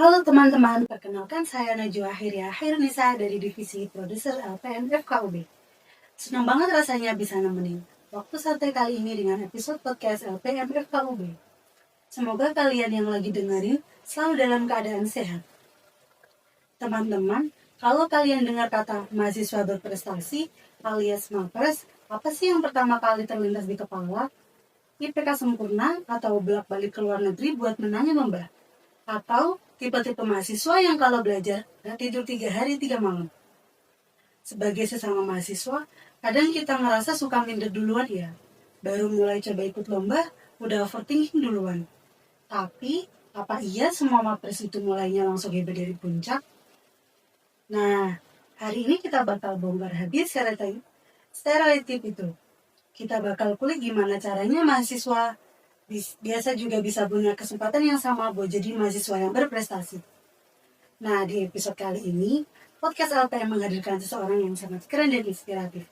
Halo teman-teman, perkenalkan saya Najwa Hairunisa dari Divisi Produser LPM FKUB. Senang banget rasanya bisa nemenin waktu santai kali ini dengan episode podcast LPM FKUB. Semoga kalian yang lagi dengerin selalu dalam keadaan sehat. Teman-teman, kalau kalian dengar kata mahasiswa berprestasi alias MAPRES, apa sih yang pertama kali terlintas di kepala? IPK sempurna atau bolak-balik ke luar negeri buat menangin lomba? Atau tipe-tipe mahasiswa yang kalau belajar gak tidur 3 hari 3 malam? Sebagai sesama mahasiswa, kadang kita ngerasa suka minder duluan ya. Baru mulai coba ikut lomba, udah overthinking duluan. Tapi, apa iya semua mapres itu mulainya langsung hebat dari puncak? Nah, hari ini kita bakal bongkar habis stereotip itu. Kita bakal kulik gimana caranya mahasiswa biasa juga bisa punya kesempatan yang sama buat jadi mahasiswa yang berprestasi. Nah, di episode kali ini, podcast LPM menghadirkan seseorang yang sangat keren dan inspiratif.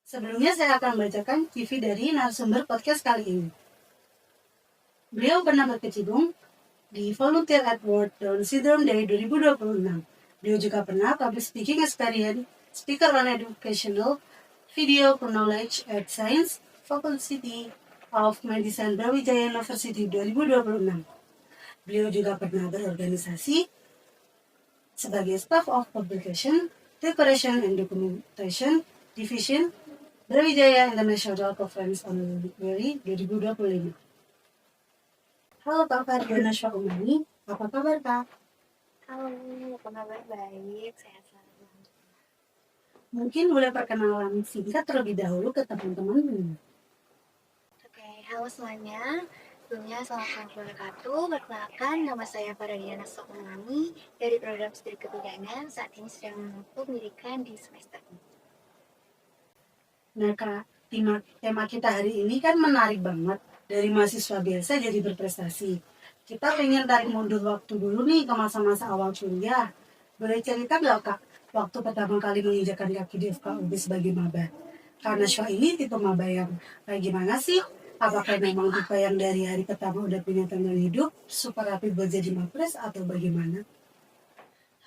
Sebelumnya saya akan bacakan CV dari narasumber podcast kali ini. Beliau pernah berkecimpung di Volunteer at World Down Syndrome dari 2026. Beliau juga pernah public speaking experience, speaker on educational, video knowledge at Science Faculty of Medicine Brawijaya University 2026. Beliau juga pernah berorganisasi sebagai Staff of Publication, Preparation and Documentation Division Brawijaya International Conference on Library 2025. Halo Kak Fardana Syahumani, apa kabar Kak? Halo, apa kabar? Baik, sehat selalu. Mungkin boleh perkenalan singkat terlebih dahulu ke teman-teman. Oke, halo semuanya. Sebelumnya, assalamualaikum warahmatullahi wabarakatuh. Perkenalkan, nama saya Faradiana Sokumani dari program studi kebidanan. Saat ini sedang menempuh pendidikan di semester 4. Nah Kak, tema kita hari ini kan menarik banget. Dari mahasiswa biasa jadi berprestasi. Kita pengen tarik mundur waktu dulu nih ke masa-masa awal kuliah. Boleh cerita nggak Kak, waktu pertama kali menginjakan kaki di FKUB sebagai maba? Karena Syah ini tipe maba yang kayak gimana sih? Apakah memang tipe yang dari hari pertama udah punya tanggal hidup, super rapi buat jadi mapres atau bagaimana?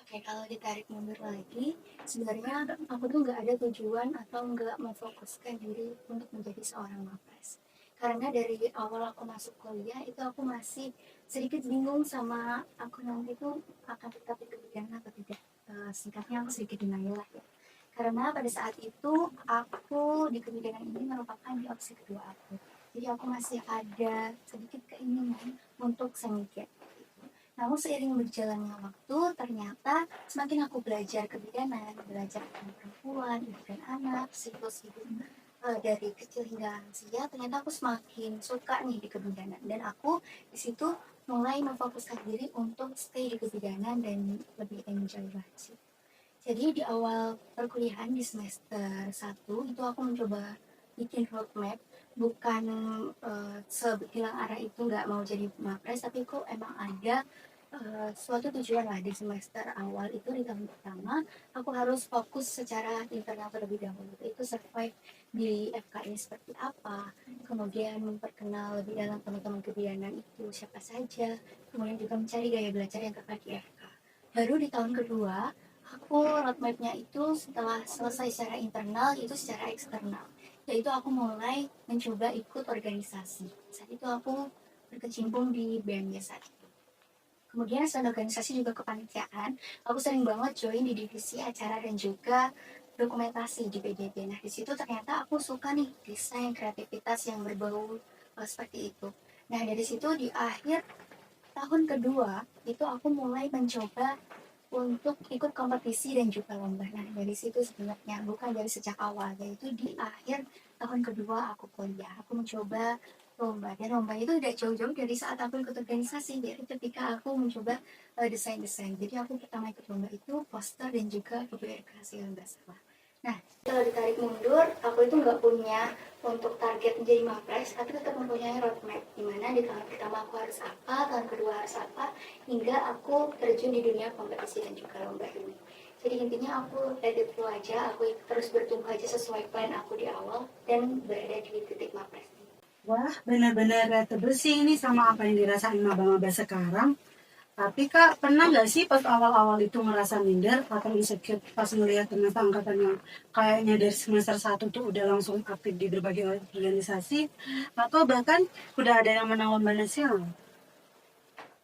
Oke, kalau ditarik mundur lagi, sebenarnya aku tuh nggak ada tujuan atau nggak memfokuskan diri untuk menjadi seorang mapres. Karena dari awal aku masuk kuliah itu aku masih sedikit bingung sama aku nanti tuh akan tetap di kebidanan atau tidak. Singkatnya aku sedikit denial lah ya. Karena pada saat itu aku di kebidanan ini merupakan di opsi kedua aku. Jadi aku masih ada sedikit keinginan untuk sengit. Namun seiring berjalannya waktu, ternyata semakin aku belajar kebidanan, belajar tentang perempuan, ibu dan anak, siklus hidup dari kecil hingga lansia, ternyata aku semakin suka nih di kebidanan. Dan aku di situ mulai memfokuskan diri untuk stay di kebidanan dan lebih enjoy lagi. Jadi di awal perkuliahan di semester 1 itu aku mencoba bikin roadmap, bukan sehilang arah itu nggak mau jadi mapres, tapi kok emang ada suatu tujuan lah di semester awal itu. Di tahun pertama aku harus fokus secara internal terlebih dahulu, itu survive di FK ini seperti apa, kemudian memperkenal lebih dalam teman-teman kebidanan itu siapa saja, kemudian juga mencari gaya belajar yang tepat di FK. Baru di tahun kedua aku roadmapnya itu setelah selesai secara internal itu secara eksternal, yaitu aku mulai mencoba ikut organisasi. Saat itu aku berkecimpung di BMY saat itu. Kemudian selain organisasi juga kepanitiaan, aku sering banget join di divisi acara dan juga dokumentasi di PDB. Nah di situ ternyata aku suka nih desain kreativitas yang berbau seperti itu. Nah dari situ di akhir tahun kedua itu aku mulai mencoba untuk ikut kompetisi dan juga lomba. Nah dari situ sebenarnya bukan dari sejak awal, yaitu di akhir tahun kedua aku kuliah aku mencoba lomba, dan lomba itu tidak jauh-jauh dari saat aku ikut organisasi, yaitu ketika aku mencoba desain-desain. Jadi aku pertama ikut lomba itu poster dan juga publikasi yang nggak salah. Nah, kalau ditarik mundur, aku itu nggak punya untuk target menjadi mapres, tapi tetap mempunyai roadmap, di mana di tahun pertama aku harus apa, tahun kedua harus apa, hingga aku terjun di dunia kompetisi dan juga lomba ini. Jadi intinya aku let it flow aja, aku terus bertumbuh aja sesuai plan aku di awal, dan berada di titik mapres ini. Wah, benar-benar relatable sih ini sama apa yang dirasain maba-maba sekarang. Tapi Kak, pernah nggak sih pas awal-awal itu ngerasa minder atau insecure pas ngelihat ternyata angkatan yang kayaknya dari semester 1 tuh udah langsung aktif di berbagai organisasi, atau bahkan udah ada yang menang lomba nasional?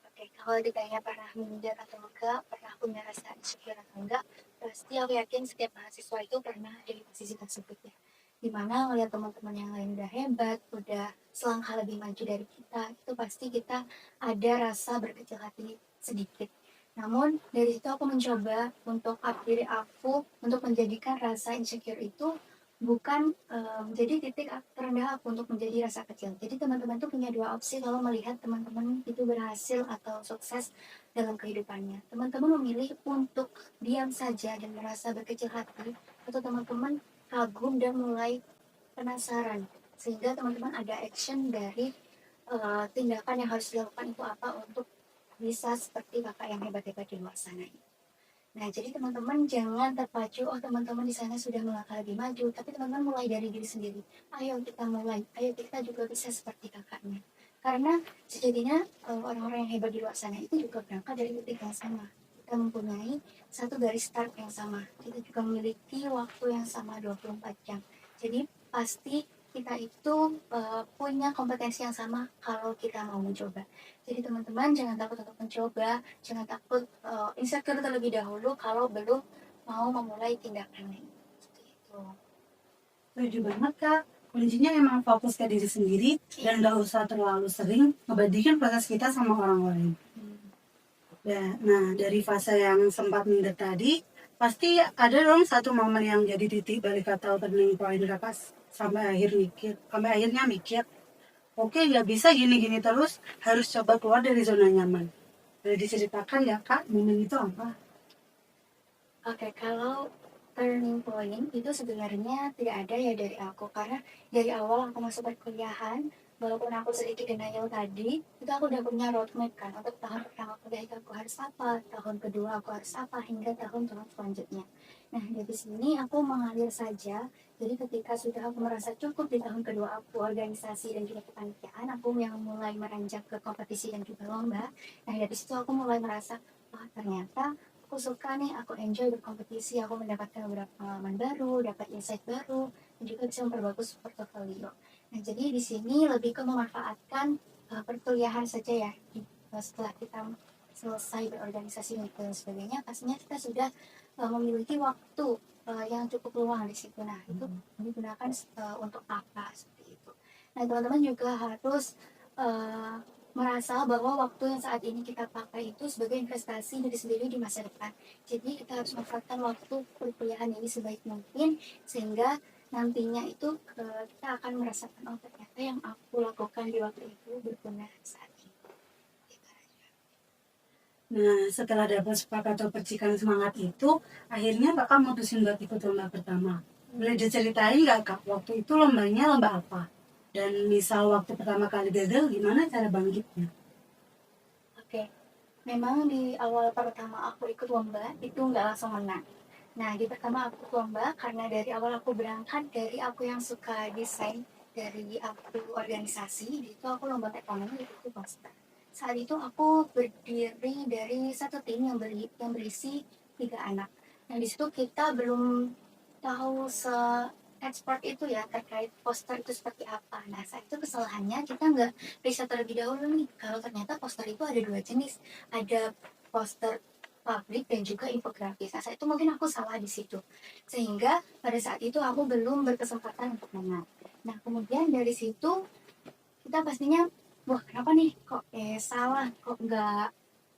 Oke, kalau ditanya pernah minder atau enggak, pernah aku ngerasa insecure atau enggak, pasti aku yakin setiap mahasiswa itu pernah ada di posisi tersebut ya. Dimana ngeliat teman-teman yang lain udah hebat, udah selangkah lebih maju dari kita, itu pasti kita ada rasa berkecil hati sedikit. Namun dari situ aku mencoba untuk up diri aku untuk menjadikan rasa insecure itu bukan jadi titik terendah aku untuk menjadi rasa kecil. Jadi teman-teman tuh punya dua opsi kalau melihat teman-teman itu berhasil atau sukses dalam kehidupannya. Teman-teman memilih untuk diam saja dan merasa berkecil hati, atau teman-teman kagum dan mulai penasaran sehingga teman-teman ada action dari tindakan yang harus dilakukan itu apa untuk bisa seperti kakak yang hebat-hebat di luar sana. Nah, jadi teman-teman jangan terpacu, oh teman-teman di sana sudah melangkah lebih maju, tapi teman-teman mulai dari diri sendiri. Ayo kita mulai, ayo kita juga bisa seperti kakaknya. Karena sejatinya orang-orang yang hebat di luar sana itu juga berangkat dari titik yang sama. Kita mempunyai satu garis start yang sama. Kita juga memiliki waktu yang sama 24 jam. Jadi pasti kita itu punya kompetensi yang sama kalau kita mau mencoba. Jadi teman-teman jangan takut untuk mencoba, jangan takut insecure terlebih dahulu kalau belum mau memulai tindakannya. Seperti itu. Setuju banget Kak. Kuncinya emang fokus ke diri sendiri dan gak usah terlalu sering ngebandingin proses kita sama orang lain. Nah, dari fase yang sempat minder tadi, pasti ada dong satu momen yang jadi titik balik atau turning point Kakak sampai akhirnya mikir, oke nggak bisa gini-gini terus, harus coba keluar dari zona nyaman. Boleh diceritakan ya Kak, momen itu apa? Oke, kalau turning point itu sebenarnya tidak ada ya dari aku, karena dari awal aku masuk perkuliahan, walaupun aku sedikit denial tadi, itu aku udah punya roadmap kan untuk tahun pertama kuliah itu aku harus apa, tahun kedua aku harus apa, hingga tahun-tahun selanjutnya. Nah, dari sini aku mengalir saja. Jadi ketika sudah aku merasa cukup di tahun kedua aku organisasi dan juga kepanitiaan, aku yang mulai meranjak ke kompetisi dan juga lomba. Nah, dari situ aku mulai merasa, wah ternyata aku suka nih, aku enjoy berkompetisi, aku mendapatkan beberapa pengalaman baru, dapat insight baru, dan juga bisa memperbagus portofolio. Nah, jadi di sini lebih ke memanfaatkan perkuliahan saja ya. Setelah kita selesai berorganisasi dan sebagainya, pastinya kita sudah memiliki waktu yang cukup luang di situ. Nah, itu digunakan untuk apa seperti itu. Nah, teman-teman juga harus uh, merasa bahwa waktu yang saat ini kita pakai itu sebagai investasi diri sendiri di masa depan. Jadi kita harus memanfaatkan waktu perkuliahan ini sebaik mungkin sehingga nantinya itu kita akan merasakan, oh ternyata yang aku lakukan di waktu itu berguna saat ini. Nah, setelah dapat sepakat atau percikan semangat itu, akhirnya Kakak mutusin buat ikut lomba pertama. Boleh diceritain nggak Kak, waktu itu lombanya lomba apa? Dan misal waktu pertama kali gagal, gimana cara bangkitnya? Oke, memang di awal pertama aku ikut lomba itu nggak langsung menang. Nah, di pertama aku ikut lomba karena dari awal aku berangkat dari aku yang suka desain, dari aku organisasi, itu aku lomba ekonomi itu poster. Saat itu aku berdiri dari satu tim yang berisi 3 anak. Nah, di situ kita belum tahu ekspor itu ya terkait poster itu seperti apa. Nah, saat itu kesalahannya kita nggak riset terlebih dahulu nih kalau ternyata poster itu ada 2 jenis, ada poster publik dan juga infografis. Nah, saat itu mungkin aku salah di situ sehingga pada saat itu aku belum berkesempatan untuk menang. Nah, kemudian dari situ kita pastinya, wah kenapa nih kok salah, kok nggak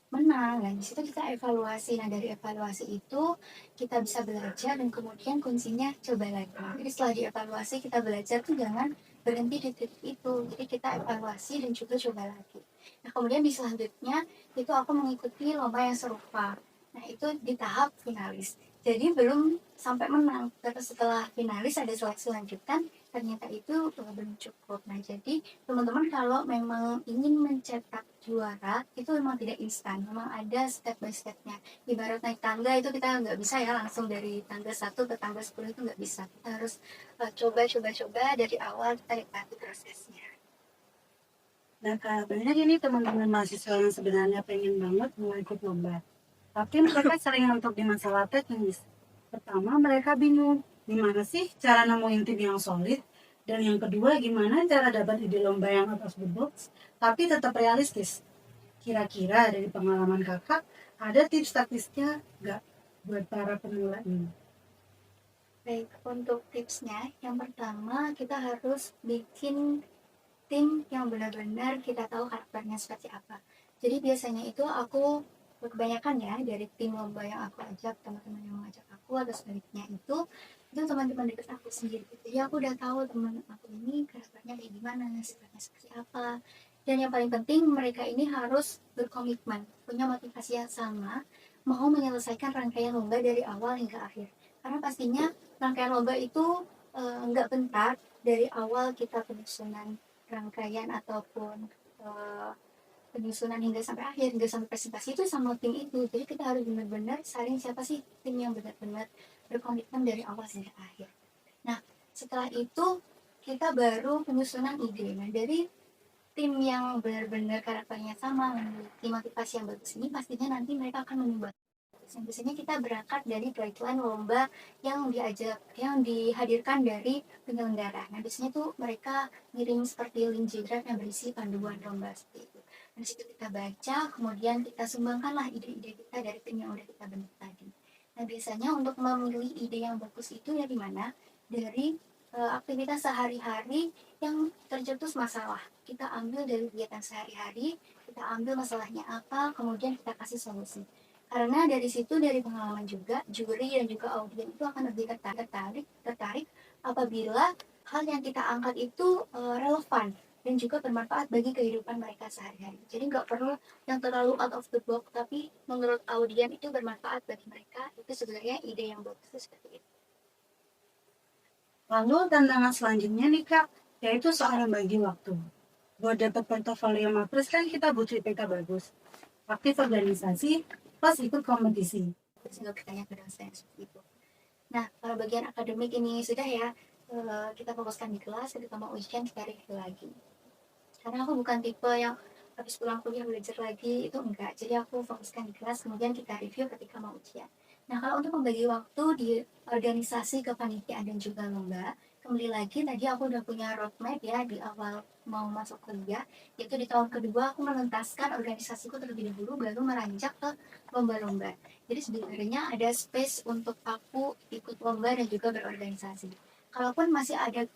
menang. Nah, di situ kita evaluasi. Nah, dari evaluasi itu kita bisa belajar dan kemudian kuncinya coba lagi. Jadi setelah dievaluasi kita belajar tuh jangan berhenti di titik itu. Jadi kita evaluasi dan juga coba lagi. Nah, kemudian di selanjutnya itu aku mengikuti lomba yang serupa. Nah, itu di tahap finalis. Jadi belum sampai menang. Terus setelah finalis ada seleksi lanjutan, ternyata itu belum cukup. Nah, jadi teman-teman kalau memang ingin mencetak juara itu memang tidak instan, memang ada step by stepnya. Ibarat naik tangga itu kita nggak bisa ya langsung dari tangga 1 ke tangga 10 itu nggak bisa. Kita harus coba dari awal, kita nikmati prosesnya. Nah, Kak, banyak ini teman-teman mahasiswa yang sebenarnya pengen banget mulai ikut lomba. Tapi mereka sering mentok di masalah teknis. Pertama, mereka bingung, gimana sih cara nemuin tim yang solid? Dan yang kedua, gimana cara dapat ide lomba yang out of the box, tapi tetap realistis? Kira-kira dari pengalaman kakak, ada tips taktisnya nggak buat para pemula ini? Baik, untuk tipsnya, yang pertama kita harus bikin tim yang benar-benar kita tahu karakternya seperti apa. Jadi biasanya itu aku kebanyakan ya dari tim lomba yang aku ajak, teman-teman yang mengajak aku atau sebaliknya itu teman-teman dekat aku sendiri. Jadi aku udah tahu teman aku ini karakternya kayak gimana, sifatnya seperti apa. Dan yang paling penting mereka ini harus berkomitmen, punya motivasi yang sama, mau menyelesaikan rangkaian lomba dari awal hingga akhir. Karena pastinya rangkaian lomba itu nggak bentar dari awal kita penyusunan rangkaian ataupun uh, penyusunan hingga sampai akhir, hingga sampai presentasi itu sama tim itu. Jadi kita harus benar-benar saling siapa sih tim yang benar-benar berkomitmen dari awal sampai akhir. Nah, setelah itu kita baru penyusunan ide. Nah, dari tim yang benar-benar karakternya sama, memiliki motivasi yang bagus ini pastinya nanti mereka akan menyumbang. Biasanya kita berangkat dari guideline lomba yang dihadirkan dari penyelenggara. Nah, biasanya tuh mereka ngirim seperti link drive yang berisi panduan lomba seperti itu. Nah, di situ kita baca, kemudian kita sumbangkanlah ide-ide kita dari tim yang udah kita bentuk tadi. Nah, biasanya untuk memilih ide yang bagus itu dari mana? Dari aktivitas sehari-hari yang tercetus masalah. Kita ambil dari kegiatan sehari-hari, kita ambil masalahnya apa, kemudian kita kasih solusi. Karena dari situ dari pengalaman juga juri dan juga audiens itu akan lebih tertarik apabila hal yang kita angkat itu relevan dan juga bermanfaat bagi kehidupan mereka sehari-hari. Jadi nggak perlu yang terlalu out of the box, tapi menurut audiens itu bermanfaat bagi mereka. Itu sebenarnya ide yang bagus seperti itu. Lalu tantangan selanjutnya nih Kak, yaitu soal bagi waktu. Buat dapat portofolio Mapres kan kita butuh IPK bagus, aktif organisasi, plus ikut kompetisi. Terus nggak bertanya ke dosen seperti itu. Nah, kalau bagian akademik ini sudah ya, kita fokuskan di kelas, ketika mau ujian kita review lagi. Karena aku bukan tipe yang habis pulang kuliah belajar lagi, itu enggak. Jadi aku fokuskan di kelas, kemudian kita review ketika mau ujian. Nah, kalau untuk membagi waktu di organisasi kepanitiaan dan juga lomba, kembali lagi tadi aku udah punya roadmap ya di awal mau masuk kuliah, yaitu di tahun kedua aku menuntaskan organisasiku terlebih dahulu, baru meranjak ke lomba-lomba. Jadi sebenarnya ada space untuk aku ikut lomba dan juga berorganisasi. Kalaupun masih ada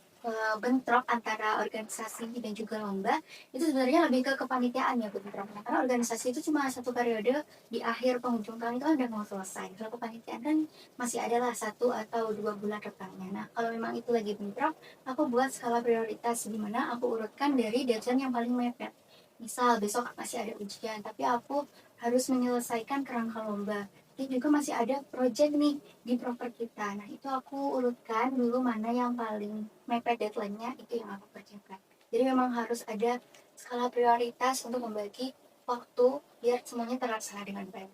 bentrok antara organisasi dan juga lomba, itu sebenarnya lebih ke kepanitiaan ya bentroknya. Karena organisasi itu cuma satu periode, di akhir penghujung tahun itu udah mau selesai. Kalau kepanitiaan kan masih adalah 1 atau 2 bulan depannya. Nah, kalau memang itu lagi bentrok, aku buat skala prioritas di mana aku urutkan dari deadline yang paling mepet. Misal besok masih ada ujian, tapi aku harus menyelesaikan kerangka lomba. Jadi juga masih ada project nih di proper kita. Nah, itu aku urutkan dulu mana yang paling mepet deadline-nya, itu yang aku kerjakan. Jadi memang harus ada skala prioritas untuk membagi waktu biar semuanya terlaksana dengan baik.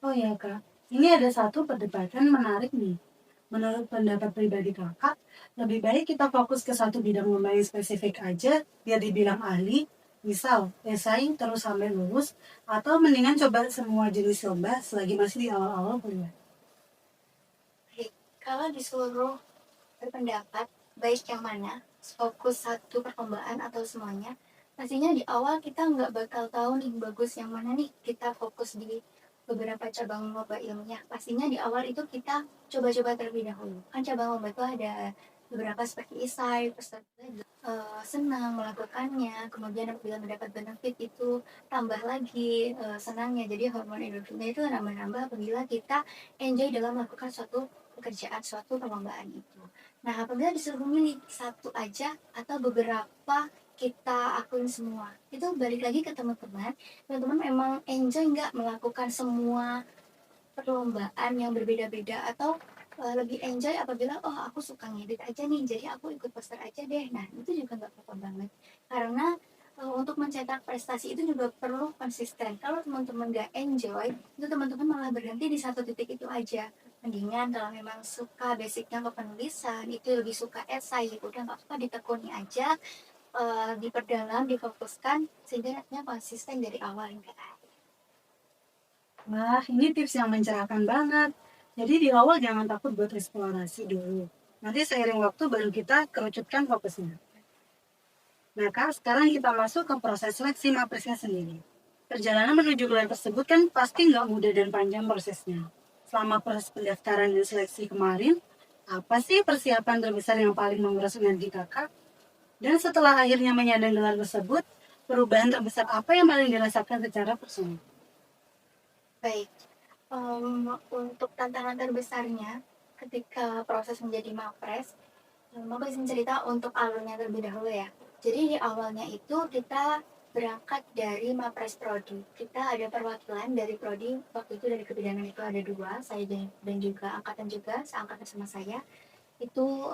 Oh ya Kak, ini ada satu perdebatan menarik nih. Menurut pendapat pribadi kakak, lebih baik kita fokus ke satu bidang lomba yang spesifik aja, biar dibilang ahli, misal esai terus sampai lulus, atau mendingan coba semua jenis lomba selagi masih di awal-awal kuliah. Baik, kalau disuruh berpendapat baik yang mana, fokus satu perlombaan atau semuanya, pastinya di awal kita nggak bakal tahu nih bagus yang mana nih kita fokus di beberapa cabang lomba ilmiah. Pastinya di awal itu kita coba-coba terlebih dahulu. Kan cabang lomba itu ada beberapa seperti isai, peserta senang melakukannya, kemudian apabila mendapat benefit itu tambah lagi senangnya. Jadi hormon endorfinnya itu nambah-nambah apabila kita enjoy dalam melakukan suatu pekerjaan, suatu perlombaan itu. Nah, apabila disuruh memilih satu aja atau beberapa kita akuin semua, itu balik lagi ke teman-teman. Teman-teman memang enjoy nggak melakukan semua perlombaan yang berbeda-beda atau lebih enjoy apabila oh aku suka ngedit aja nih jadi aku ikut poster aja deh. Nah, itu juga nggak apa-apa banget karena untuk mencetak prestasi itu juga perlu konsisten. Kalau teman-teman nggak enjoy itu teman-teman malah berhenti di satu titik itu aja. Mendingan kalau memang suka basicnya ke penulisan itu lebih suka esai, udah nggak apa-apa ditekuni aja, diperdalam, difokuskan sehingga nantinya konsisten dari awal hingga akhir. Wah, ini tips yang mencerahkan banget. Jadi di awal jangan takut buat eksplorasi dulu. Nanti seiring waktu baru kita kerucutkan fokusnya. Nah Kak, sekarang kita masuk ke proses seleksi mapresnya sendiri. Perjalanan menuju gelar tersebut kan pasti nggak mudah dan panjang prosesnya. Selama proses pendaftaran dan seleksi kemarin, apa sih persiapan terbesar yang paling menguras energi Kakak? Dan setelah akhirnya menyandang gelar tersebut, perubahan terbesar apa yang paling dirasakan secara personal? Baik, untuk tantangan terbesarnya ketika proses menjadi mapres, aku izin cerita untuk alurnya terlebih dahulu ya. Jadi di awalnya itu kita berangkat dari mapres prodi. Kita ada perwakilan dari prodi, waktu itu dari kebidanan itu ada 2, saya dan juga angkatan juga, seangkatan sama saya. Itu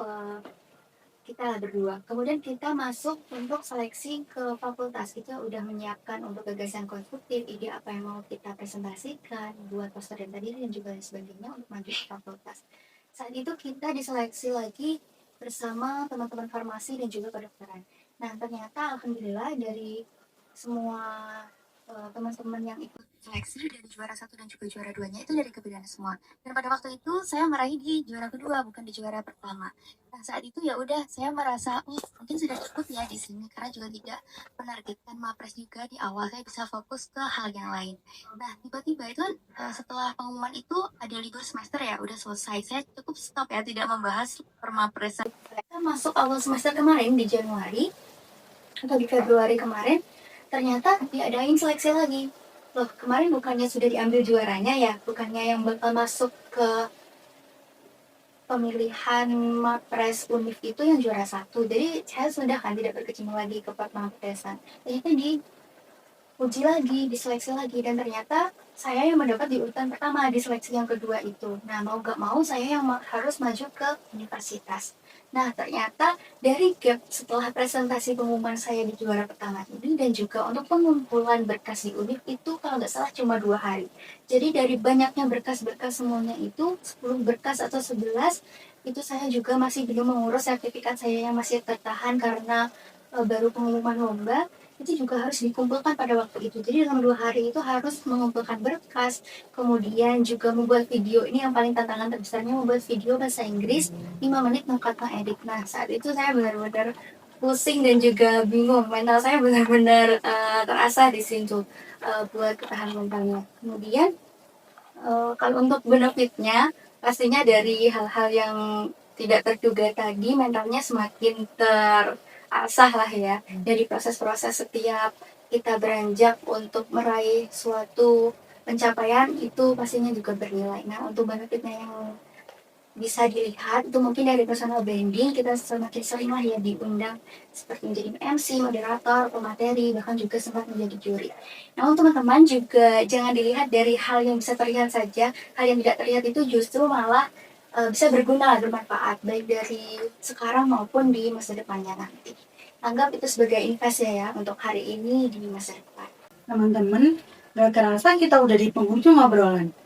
kita berdua. Kemudian kita masuk untuk seleksi ke fakultas. Kita udah menyiapkan untuk gagasan konstruktif, ide apa yang mau kita presentasikan, buat poster dan tadi dan juga sebagainya untuk maju ke fakultas. Saat itu kita diseleksi lagi bersama teman-teman farmasi dan juga kedokteran. Nah, ternyata alhamdulillah dari semua teman-teman yang ikut seleksi dari juara 1 dan juga juara 2-nya itu dari kebidanan semua. Dan pada waktu itu saya meraih di juara kedua, bukan di juara pertama. Nah, saat itu ya udah saya merasa mungkin sudah cukup ya di sini karena juga tidak menargetkan mapres juga di awal, saya bisa fokus ke hal yang lain. Nah, tiba-tiba itu setelah pengumuman itu ada libur semester ya, udah selesai. Saya cukup stop ya, tidak membahas permapresan. Kita masuk awal semester kemarin di Januari atau di Februari kemarin, ternyata diadain seleksi lagi. Loh, kemarin bukannya sudah diambil juaranya ya, bukannya yang bakal masuk ke pemilihan mapres UNIF itu yang juara 1. Jadi saya sudah kan tidak berkecimpung lagi ke mapresan. Ternyata diuji lagi, diseleksi lagi, dan ternyata saya yang mendapat di urutan pertama di seleksi yang kedua itu. Nah, mau gak mau saya yang harus maju ke universitas. Nah, ternyata dari gap setelah presentasi pengumuman saya di juara pertama ini dan juga untuk pengumpulan berkas di UNIF itu kalau nggak salah cuma 2 hari. Jadi dari banyaknya berkas-berkas semuanya itu 10 berkas atau 11 itu saya juga masih belum mengurus sertifikat saya yang masih tertahan karena baru pengumuman lomba. Itu juga harus dikumpulkan pada waktu itu. Jadi dalam 2 hari itu harus mengumpulkan berkas, kemudian juga membuat video. Ini yang paling tantangan terbesarnya, membuat video bahasa Inggris 5 menit mengkat edit. Nah, saat itu saya benar-benar pusing dan juga bingung. Mental saya benar-benar terasa di situ buat ketahanan mentalnya. Kemudian kalau untuk benefitnya, pastinya dari hal-hal yang tidak terduga tadi, mentalnya semakin terasah lah ya. Dari proses-proses setiap kita beranjak untuk meraih suatu pencapaian itu pastinya juga bernilai. Nah, untuk benefitnya yang bisa dilihat itu mungkin dari personal branding, kita semakin sering lah ya diundang seperti menjadi MC, moderator, pemateri, bahkan juga sempat menjadi juri. Nah, untuk teman-teman juga jangan dilihat dari hal yang bisa terlihat saja, hal yang tidak terlihat itu justru malah bisa berguna, bermanfaat baik dari sekarang maupun di masa depannya nanti. Anggap itu sebagai invest ya untuk hari ini di masa depan. Teman-teman, gak kerasa kita udah di penghujung obrolan.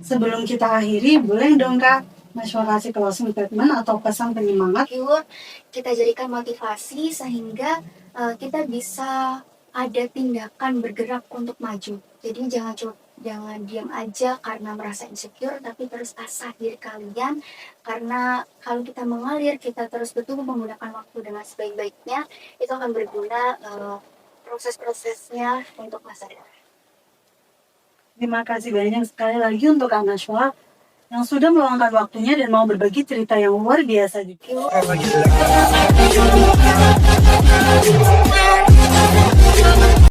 Sebelum kita akhiri, boleh dong Kak kasih closing statement atau pesan penyemangat? Kita jadikan motivasi sehingga kita bisa ada tindakan bergerak untuk maju. Jadi jangan diam aja karena merasa insecure, tapi terus asah diri kalian. Karena kalau kita mengalir, kita terus betul menggunakan waktu dengan sebaik-baiknya, itu akan berguna proses-prosesnya untuk masa depan. Terima kasih banyak sekali lagi untuk Kak Najwa yang sudah meluangkan waktunya dan mau berbagi cerita yang luar biasa juga.